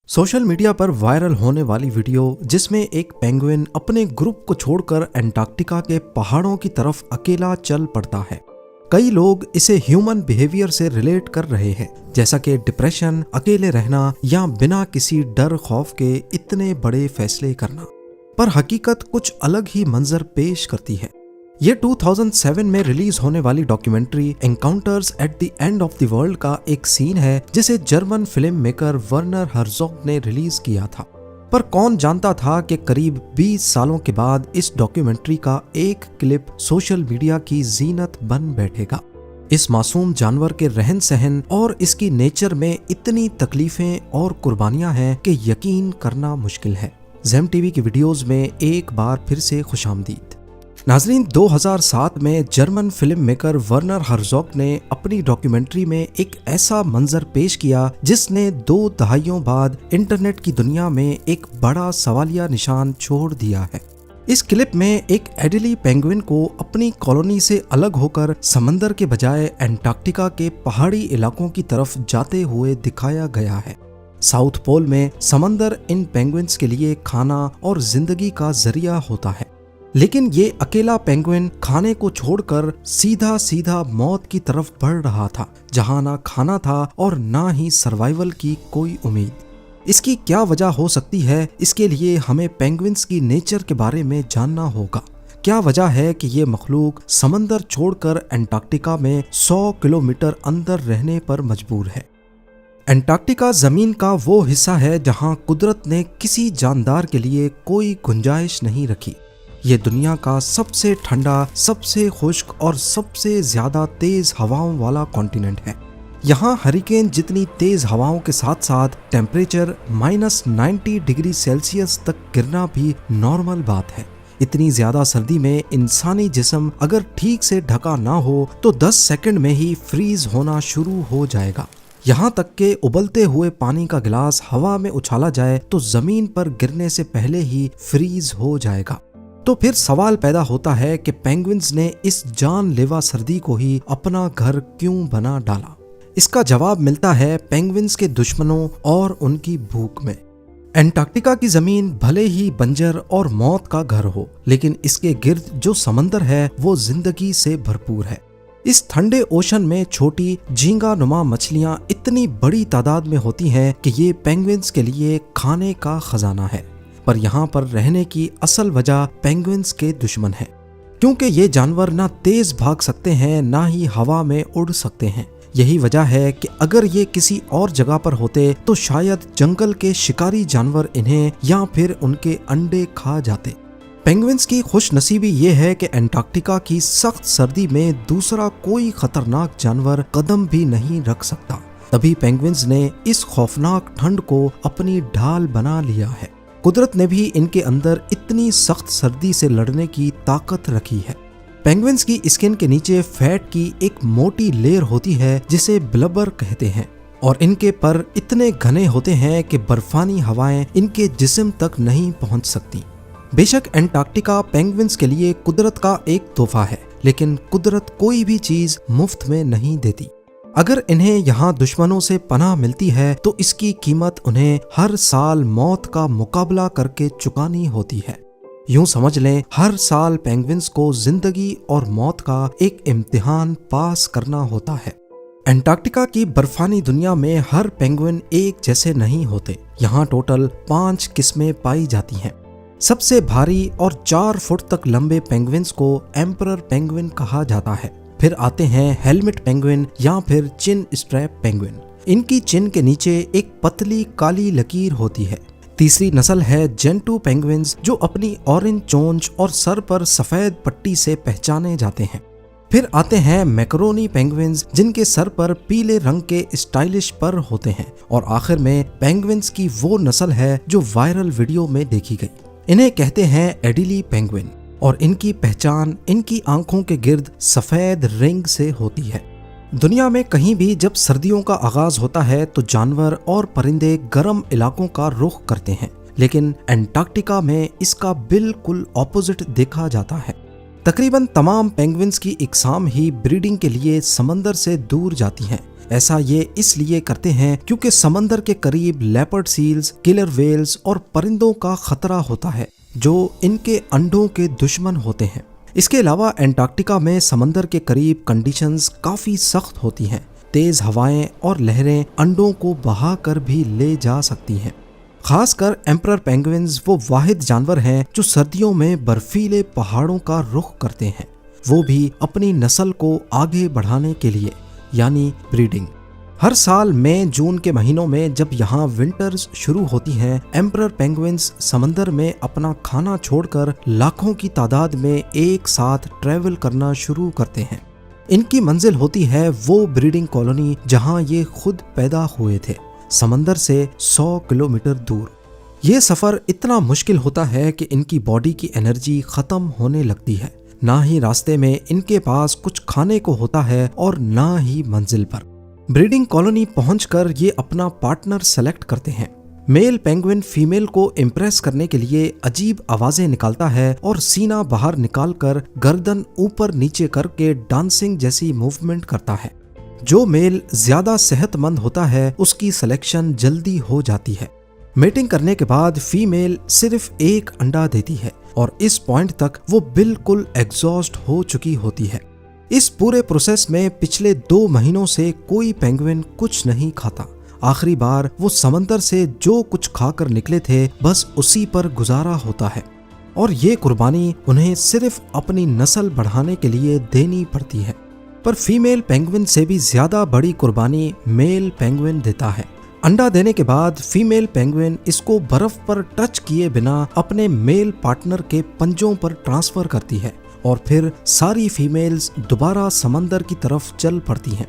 Social media पर viral होने वाली वीडियो जिसमें एक पेंगुइन अपने ग्रुप को छोड़कर अंटार्कटिका के पहाड़ों की तरफ अकेला चल पड़ता है। कई लोग इसे ह्यूमन बिहेवियर से रिलेट कर रहे हैं, जैसा कि डिप्रेशन, अकेले रहना या बिना किसी डर खौफ के इतने बड़े फैसले करना। पर हकीकत कुछ अलग ही मंजर पेश करती है। ये 2007 में रिलीज होने वाली documentary encounters at the end of the world का एक सीन है, जिसे German film maker Werner Herzog ने रिलीज किया था। पर कौन जानता था कि करीब 20 सालों के बाद इस डॉक्यूमेंट्री का एक क्लिप सोशल मीडिया की जीनत बन बैठेगा। इस मासूम जानवर के रहन सहन और इसकी नेचर में इतनी तकलीफें और कुर्बानियां हैं कि यकीन करना मुश्किल है। ज़ेम टीवी की वीडियोस में एक बार फिर से खुशामदीद। नाजरीन, 2007 में German film maker Werner Herzog ने अपनी डॉक्यूमेंट्री में एक ऐसा मंजर पेश किया जिसने 2 दहाइयों बाद इंटरनेट की दुनिया में एक बड़ा सवालिया निशान छोड़ दिया है। इस क्लिप में एक एडिली पेंगुइन को अपनी कॉलोनी से अलग होकर समंदर के बजाय अंटार्कटिका के पहाड़ी इलाकों की तरफ जाते हुए दिखाया गया है। साउथ पोल में समंदर इन पेंगुइन्स के लिए खाना और जिंदगी का जरिया होता है, लेकिन ये अकेला पेंगुइन खाने को छोड़कर सीधा सीधा मौत की तरफ बढ़ रहा था, जहां ना खाना था और ना ही सर्वाइवल की कोई उम्मीद। इसकी क्या वजह हो सकती है? इसके लिए हमें पेंगुइन्स की नेचर के बारे में जानना होगा। क्या वजह है कि ये मखलूक समंदर छोड़कर अंटार्कटिका में 100 किलोमीटर अंदर रहने पर मजबूर है? अंटार्कटिका जमीन का वो हिस्सा है जहां कुदरत ने किसी जानदार के लिए कोई गुंजाइश नहीं रखी। ये दुनिया का सबसे ठंडा, सबसे खुश्क और सबसे ज्यादा तेज हवाओं वाला कॉन्टिनेंट है। यहाँ हरिकेन जितनी तेज हवाओं के साथ साथ टेम्परेचर -90 डिग्री सेल्सियस तक गिरना भी नॉर्मल बात है। इतनी ज्यादा सर्दी में इंसानी जिस्म अगर ठीक से ढका ना हो तो 10 सेकंड में ही फ्रीज होना शुरू हो जाएगा। यहाँ तक के उबलते हुए पानी का गिलास हवा में उछाला जाए तो जमीन पर गिरने से पहले ही फ्रीज हो जाएगा। तो फिर सवाल पैदा होता है कि पेंगुइन्स ने इस जानलेवा सर्दी को ही अपना घर क्यों बना डाला? इसका जवाब मिलता है पेंगुइन्स के दुश्मनों और उनकी भूख में। अंटार्कटिका की जमीन भले ही बंजर और मौत का घर हो, लेकिन इसके गिर्द जो समंदर है वो जिंदगी से भरपूर है। इस ठंडे ओशन में छोटी झींगा नुमा मछलियां इतनी बड़ी तादाद में होती हैं कि ये पेंगुइन्स के लिए खाने का खजाना है। पर यहाँ पर रहने की असल वजह पेंगुइन्स के दुश्मन है, क्योंकि ये जानवर ना तेज भाग सकते हैं ना ही हवा में उड़ सकते हैं। यही वजह है कि अगर ये किसी और जगह पर होते तो शायद जंगल के शिकारी जानवर इन्हें या फिर उनके अंडे खा जाते। पेंगुइन्स की खुशनसीबी ये है कि अंटार्कटिका की सख्त सर्दी में दूसरा कोई खतरनाक जानवर कदम भी नहीं रख सकता। तभी पेंगुइन्स ने इस खौफनाक ठंड को अपनी ढाल बना लिया है। कुदरत ने भी इनके अंदर इतनी सख्त सर्दी से लड़ने की ताकत रखी है। पेंगुइन्स की स्किन के नीचे फैट की एक मोटी लेयर होती है जिसे ब्लबर कहते हैं, और इनके पर इतने घने होते हैं कि बर्फानी हवाएं इनके जिस्म तक नहीं पहुंच सकती। बेशक अंटार्कटिका पेंगुइन्स के लिए कुदरत का एक तोहफा है, लेकिन कुदरत कोई भी चीज मुफ्त में नहीं देती। अगर इन्हें यहाँ दुश्मनों से पनाह मिलती है तो इसकी कीमत उन्हें हर साल मौत का मुकाबला करके चुकानी होती है। यूं समझ लें, हर साल पेंगुइन्स को जिंदगी और मौत का एक इम्तिहान पास करना होता है। अंटार्कटिका की बर्फानी दुनिया में हर पेंगुइन एक जैसे नहीं होते। यहाँ टोटल 5 किस्में पाई जाती हैं। सबसे भारी और 4 फुट तक लंबे पेंगुइन्स को एम्परर पेंगुइन कहा जाता है। फिर आते हैं हेलमेट पेंगुइन या फिर चिन स्ट्रैप पेंगुइन। इनकी चिन के नीचे एक पतली काली लकीर होती है। तीसरी नस्ल है जेंटू पेंगुइन्स, जो अपनी ऑरेंज चोंच और सर पर सफेद पट्टी से पहचाने जाते हैं। फिर आते हैं मैकरोनी पेंगुइन्स, जिनके सर पर पीले रंग के स्टाइलिश पर होते हैं। और आखिर में पेंगुइन्स की वो नस्ल है जो वायरल वीडियो में देखी गई। इन्हें कहते हैं एडिली पेंगुइन, और इनकी पहचान इनकी आंखों के गिर्द सफेद रिंग से होती है। दुनिया में कहीं भी जब सर्दियों का आगाज होता है तो जानवर और परिंदे गर्म इलाकों का रुख करते हैं, लेकिन अंटार्कटिका में इसका बिल्कुल ऑपोजिट देखा जाता है। तकरीबन तमाम पेंगुइन्स की इकसाम ही ब्रीडिंग के लिए समंदर से दूर जाती हैं, ऐसा ये इसलिए करते हैं क्योंकि समंदर के करीब लेपर्ड सील्स, किलर वेल्स और परिंदों का खतरा होता है जो इनके अंडों के दुश्मन होते हैं। इसके अलावा एंटार्क्टिका में समंदर के करीब कंडीशंस काफी सख्त होती हैं। तेज हवाएं और लहरें अंडों को बहा कर भी ले जा सकती हैं। खासकर एम्परर पेंगुइन्स वो वाहिद जानवर हैं जो सर्दियों में बर्फीले पहाड़ों का रुख करते हैं, वो भी अपनी नस्ल को आगे बढ़ाने के लिए, यानी ब्रीडिंग। हर साल मई जून के महीनों में जब यहाँ विंटर्स शुरू होती हैं, एम्परर पेंगुइन्स समंदर में अपना खाना छोड़कर लाखों की तादाद में एक साथ ट्रैवल करना शुरू करते हैं। इनकी मंजिल होती है वो ब्रीडिंग कॉलोनी जहाँ ये खुद पैदा हुए थे, समंदर से 100 किलोमीटर दूर। ये सफर इतना मुश्किल होता है कि इनकी बॉडी की एनर्जी खत्म होने लगती है। ना ही रास्ते में इनके पास कुछ खाने को होता है और ना ही मंजिल पर। ब्रीडिंग कॉलोनी पहुंचकर ये अपना पार्टनर सेलेक्ट करते हैं। मेल पेंगुइन फीमेल को इम्प्रेस करने के लिए अजीब आवाजें निकालता है और सीना बाहर निकालकर गर्दन ऊपर नीचे करके डांसिंग जैसी मूवमेंट करता है। जो मेल ज्यादा सेहतमंद होता है उसकी सिलेक्शन जल्दी हो जाती है। मेटिंग करने के बाद फीमेल सिर्फ एक अंडा देती है और इस पॉइंट तक वो बिल्कुल एग्जॉस्ट हो चुकी होती है। इस पूरे प्रोसेस में पिछले 2 महीनों से कोई पेंगुइन कुछ नहीं खाता। आखिरी बार वो समंदर से जो कुछ खाकर निकले थे बस उसी पर गुजारा होता है और ये कुर्बानी उन्हें सिर्फ अपनी नस्ल बढ़ाने के लिए देनी पड़ती है। पर फीमेल पेंगुइन से भी ज्यादा बड़ी कुर्बानी मेल पेंगुइन देता है। अंडा देने के बाद फीमेल पेंगुइन इसको बर्फ पर टच किए बिना अपने मेल पार्टनर के पंजों पर ट्रांसफर करती है और फिर सारी फीमेल्स दोबारा समंदर की तरफ चल पड़ती हैं।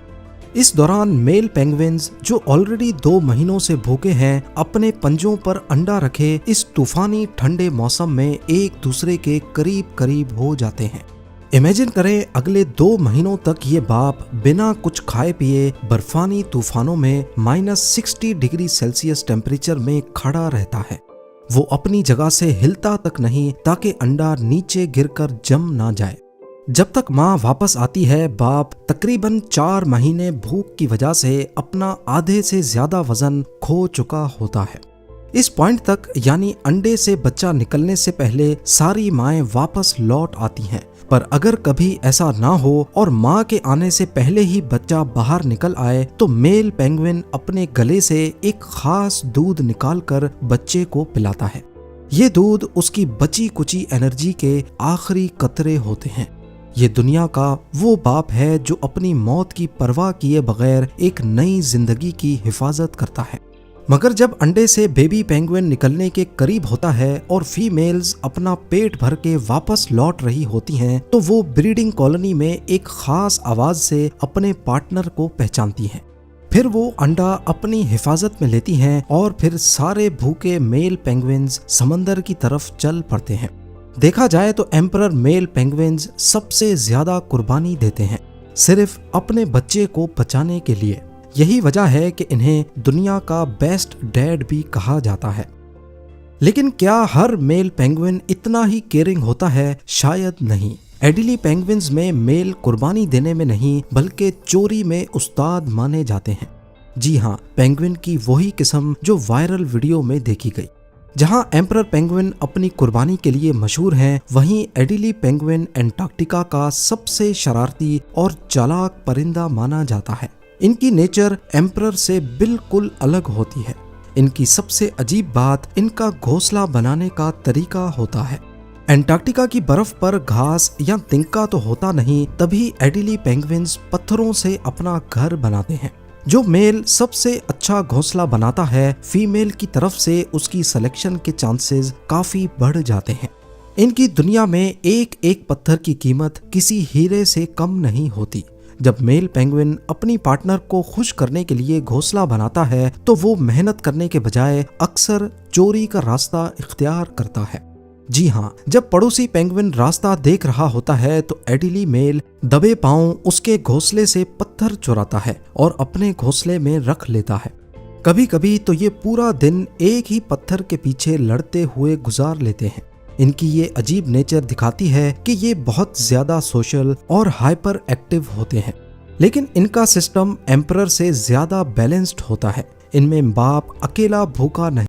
इस दौरान मेल पेंगुइन्स जो ऑलरेडी 2 महीनों से भूखे हैं, अपने पंजों पर अंडा रखे इस तूफानी ठंडे मौसम में एक दूसरे के करीब करीब हो जाते हैं। इमेजिन करें अगले 2 महीनों तक ये बाप बिना कुछ खाए पिए बर्फानी तूफानों में -60 डिग्री सेल्सियस टेम्परेचर में खड़ा रहता है। वो अपनी जगह से हिलता तक नहीं ताकि अंडा नीचे गिरकर जम ना जाए। जब तक माँ वापस आती है, बाप तकरीबन 4 महीने भूख की वजह से अपना आधे से ज्यादा वजन खो चुका होता है। इस पॉइंट तक यानी अंडे से बच्चा निकलने से पहले सारी माएँ वापस लौट आती हैं। पर अगर कभी ऐसा ना हो और माँ के आने से पहले ही बच्चा बाहर निकल आए तो मेल पेंगुइन अपने गले से एक खास दूध निकालकर बच्चे को पिलाता है। ये दूध उसकी बची कुची एनर्जी के आखिरी कतरे होते हैं। ये दुनिया का वो बाप है जो अपनी मौत की परवाह किए बगैर एक नई जिंदगी की हिफाजत करता है। मगर जब अंडे से बेबी पेंगुइन निकलने के करीब होता है और फीमेल्स अपना पेट भर के वापस लौट रही होती हैं, तो वो ब्रीडिंग कॉलोनी में एक खास आवाज से अपने पार्टनर को पहचानती हैं। फिर वो अंडा अपनी हिफाजत में लेती हैं और फिर सारे भूखे मेल पेंगुइन्स समंदर की तरफ चल पड़ते हैं। देखा जाए तो एम्परर मेल पेंगुइन्स सबसे ज्यादा कुर्बानी देते हैं, सिर्फ अपने बच्चे को बचाने के लिए। यही वजह है कि इन्हें दुनिया का बेस्ट डैड भी कहा जाता है। लेकिन क्या हर मेल पेंगुइन इतना ही केयरिंग होता है? शायद नहीं। एडिली पेंगुइन्स में मेल कुर्बानी देने में नहीं बल्कि चोरी में उस्ताद माने जाते हैं। जी हाँ, पेंगुइन की वही किस्म जो वायरल वीडियो में देखी गई। जहां एम्परर पेंगुइन अपनी कुर्बानी के लिए मशहूर हैं, वहीं एडिली पेंगुइन एंटार्क्टिका का सबसे शरारती और चालाक परिंदा माना जाता है। इनकी नेचर एम्परर से बिल्कुल अलग होती है। इनकी सबसे अजीब बात इनका घोंसला बनाने का तरीका होता है। एंटार्क्टिका की बर्फ पर घास या तिनका तो होता नहीं, तभी एडिली पेंगुइन्स पत्थरों से अपना घर बनाते हैं। जो मेल सबसे अच्छा घोंसला बनाता है, फीमेल की तरफ से उसकी सिलेक्शन के चांसेस काफी बढ़ जाते हैं। इनकी दुनिया में एक एक पत्थर की कीमत किसी हीरे से कम नहीं होती। जब मेल पेंगुइन अपनी पार्टनर को खुश करने के लिए घोंसला बनाता है तो वो मेहनत करने के बजाय अक्सर चोरी का रास्ता इख्तियार करता है। जी हाँ, जब पड़ोसी पेंगुइन रास्ता देख रहा होता है तो एडिली मेल दबे पांव उसके घोंसले से पत्थर चुराता है और अपने घोंसले में रख लेता है। कभी कभी तो ये पूरा दिन एक ही पत्थर के पीछे लड़ते हुए गुजार लेते हैं। इनकी ये अजीब नेचर दिखाती है कि ये बहुत ज्यादा सोशल और हाइपर एक्टिव होते हैं। लेकिन इनका सिस्टम एम्परर से ज्यादा बैलेंस्ड होता है। इनमें बाप अकेला भूखा नहीं